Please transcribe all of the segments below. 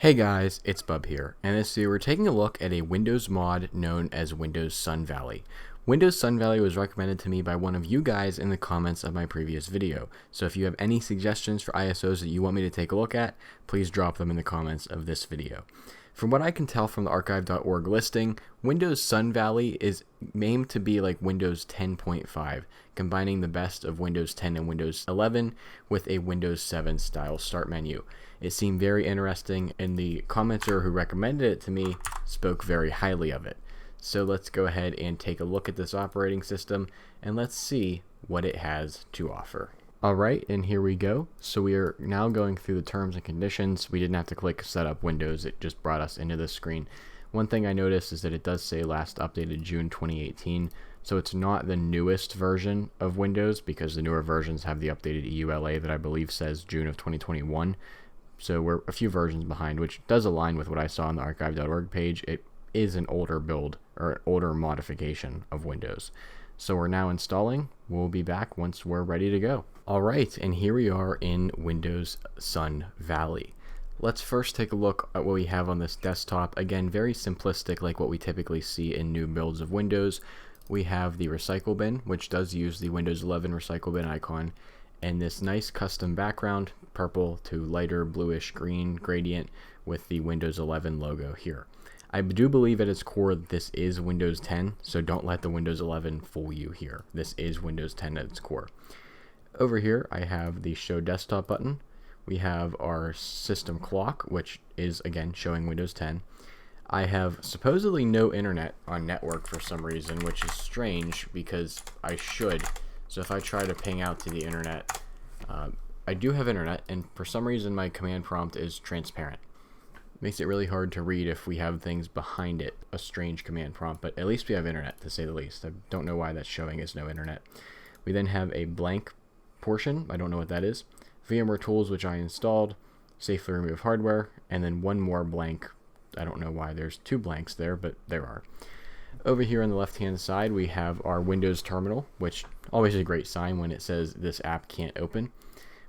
Hey guys, it's Bub here, and this year we're taking a look at a Windows mod known as Windows Sun Valley. Windows Sun Valley was recommended to me by one of you guys in the comments of my previous video, so if you have any suggestions for ISOs that you want me to take a look at, please drop them in the comments of this video. From what I can tell from the archive.org listing, Windows Sun Valley is aimed to be like Windows 10.5, combining the best of Windows 10 and Windows 11 with a Windows 7 style start menu. It seemed very interesting, and the commenter who recommended it to me spoke very highly of it. So let's go ahead and take a look at this operating system, and let's see what it has to offer. Alright, and here we go. So we are now going through the terms and conditions. We didn't have to click Setup Windows, it just brought us into this screen. One thing I noticed is that it does say last updated June 2018, so it's not the newest version of Windows, because the newer versions have the updated EULA that I believe says June of 2021. So we're a few versions behind, which does align with what I saw on the archive.org page. It is an older build, or an older modification of Windows. So we're now installing. We'll be back once we're ready to go. Alright, and here we are in Windows Sun Valley. Let's first take a look at what we have on this desktop. Again, very simplistic, like what we typically see in new builds of Windows. We have the recycle bin, which does use the Windows 11 recycle bin icon, and this nice custom background, purple to lighter bluish green gradient with the Windows 11 logo here. I do believe at its core this is Windows 10, so don't let the Windows 11 fool you here. This is Windows 10 at its core. Over here I have the Show Desktop button. We have our system clock, which is again showing Windows 10. I have supposedly no internet on network for some reason, which is strange because I should. So if I try to ping out to the internet, I do have internet, and for some reason my command prompt is transparent. Makes it really hard to read if we have things behind it, a strange command prompt, but at least we have internet, to say the least. I don't know why that's showing as no internet. We then have a blank portion, I don't know what that is, VMware Tools, which I installed, safely remove hardware, and then one more blank. I don't know why there's two blanks there, but there are. Over here on the left hand side we have our Windows terminal, which always a great sign when it says this app can't open.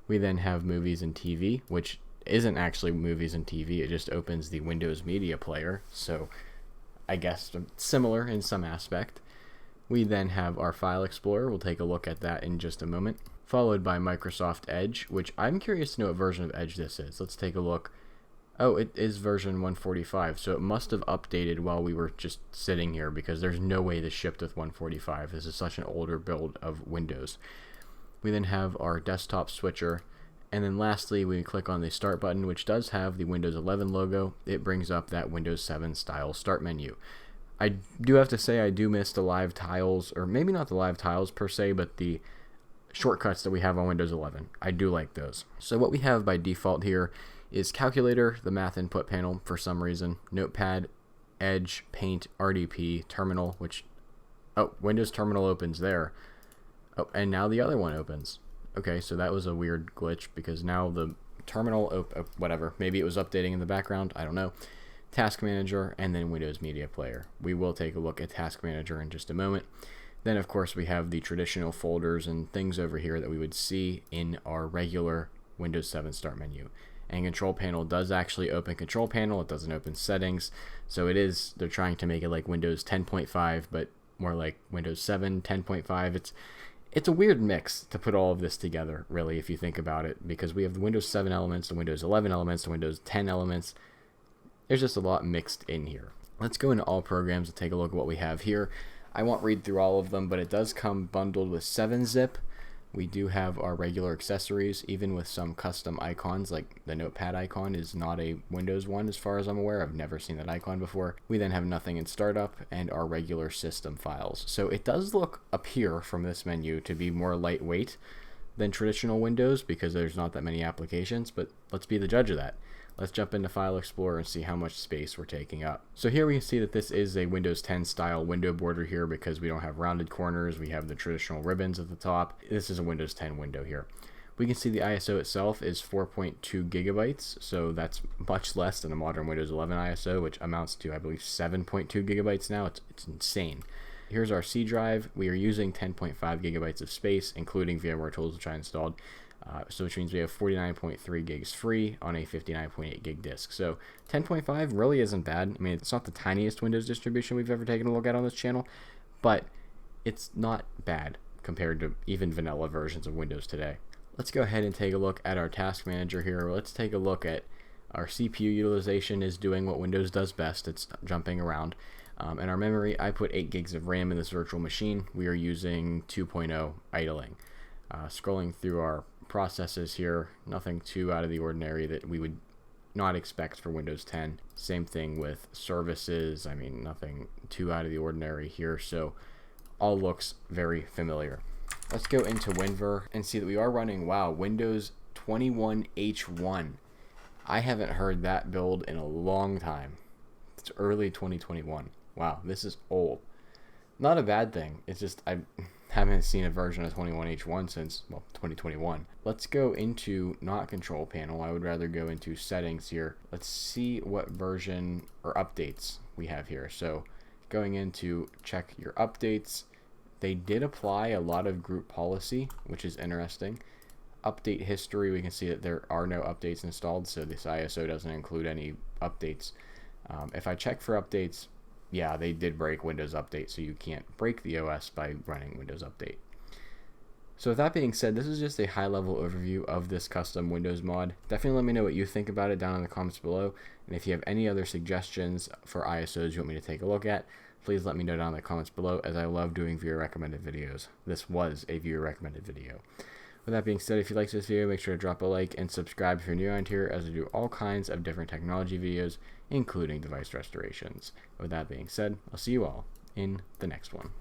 We then have movies and TV, which isn't actually movies and TV, it just opens the Windows Media Player, so I guess similar in some aspect. We then have our File Explorer, we'll take a look at that in just a moment, followed by Microsoft Edge, which I'm curious to know what version of Edge this is. Let's take a look. Oh, it is version 145, so it must have updated while we were just sitting here, because there's no way this shipped with 145. This is such an older build of Windows. We then have our desktop switcher, and then lastly we click on the Start button, which does have the Windows 11 logo. It brings up that Windows 7 style start menu. I do have to say I do miss the live tiles, or maybe not the live tiles per se, but the shortcuts that we have on Windows 11. I do like those. So what we have by default here is Calculator, the math input panel for some reason, Notepad, Edge, Paint, RDP, Terminal, which, oh, Windows Terminal opens there. Oh, and now the other one opens. Okay, so that was a weird glitch, because now the terminal, whatever, maybe it was updating in the background, I don't know. Task Manager, and then Windows Media Player. We will take a look at Task Manager in just a moment. Then of course we have the traditional folders and things over here that we would see in our regular Windows 7 start menu. And Control Panel does actually open Control Panel, it doesn't open Settings, so they're trying to make it like Windows 10.5, but more like Windows 7 10.5. It's a weird mix to put all of this together, really, if you think about it, because we have the Windows 7 elements, the Windows 11 elements, the Windows 10 elements. There's just a lot mixed in here. Let's go into all programs and take a look at what we have here. I won't read through all of them, but it does come bundled with 7-zip. We do have our regular accessories, even with some custom icons, like the Notepad icon is not a Windows one as far as I'm aware. I've never seen that icon before. We then have nothing in startup and our regular system files. So it does look up here from this menu to be more lightweight than traditional Windows, because there's not that many applications, but let's be the judge of that. Let's jump into File Explorer and see how much space we're taking up. So here we can see that this is a Windows 10 style window border here, because we don't have rounded corners, we have the traditional ribbons at the top. This is a Windows 10 window here. We can see the ISO itself is 4.2 gigabytes, so that's much less than a modern Windows 11 ISO, which amounts to, I believe, 7.2 gigabytes now. It's insane. Here's our C drive. We are using 10.5 gigabytes of space, including VMware Tools, which I installed. So which means we have 49.3 gigs free on a 59.8 gig disk. So 10.5 really isn't bad. I mean, it's not the tiniest Windows distribution we've ever taken a look at on this channel, but it's not bad compared to even vanilla versions of Windows today. Let's go ahead and take a look at our task manager here. Let's take a look at our CPU utilization is doing what Windows does best. It's jumping around. And our memory, I put 8 gigs of RAM in this virtual machine. We are using 2.0 idling. Scrolling through our processes here, nothing too out of the ordinary that we would not expect for Windows 10. Same thing with services. I mean, nothing too out of the ordinary here. So all looks very familiar. Let's go into WinVer and see that we are running, wow, Windows 21H1. I haven't heard that build in a long time. It's early 2021. Wow, this is old. Not a bad thing. It's just I haven't seen a version of 21H1 since, well, 2021. Let's go into not control panel. I would rather go into settings here. Let's see what version or updates we have here. So going into check your updates, they did apply a lot of group policy, which is interesting. Update history, we can see that there are no updates installed, so this ISO doesn't include any updates. If I check for updates, yeah, they did break Windows Update, so you can't break the OS by running Windows Update. So with that being said, this is just a high-level overview of this custom Windows mod. Definitely let me know what you think about it down in the comments below, and if you have any other suggestions for ISOs you want me to take a look at, please let me know down in the comments below, as I love doing viewer recommended videos. This was a viewer recommended video. With that being said, if you liked this video, make sure to drop a like and subscribe if you're new around here, as I do all kinds of different technology videos, including device restorations. With that being said, I'll see you all in the next one.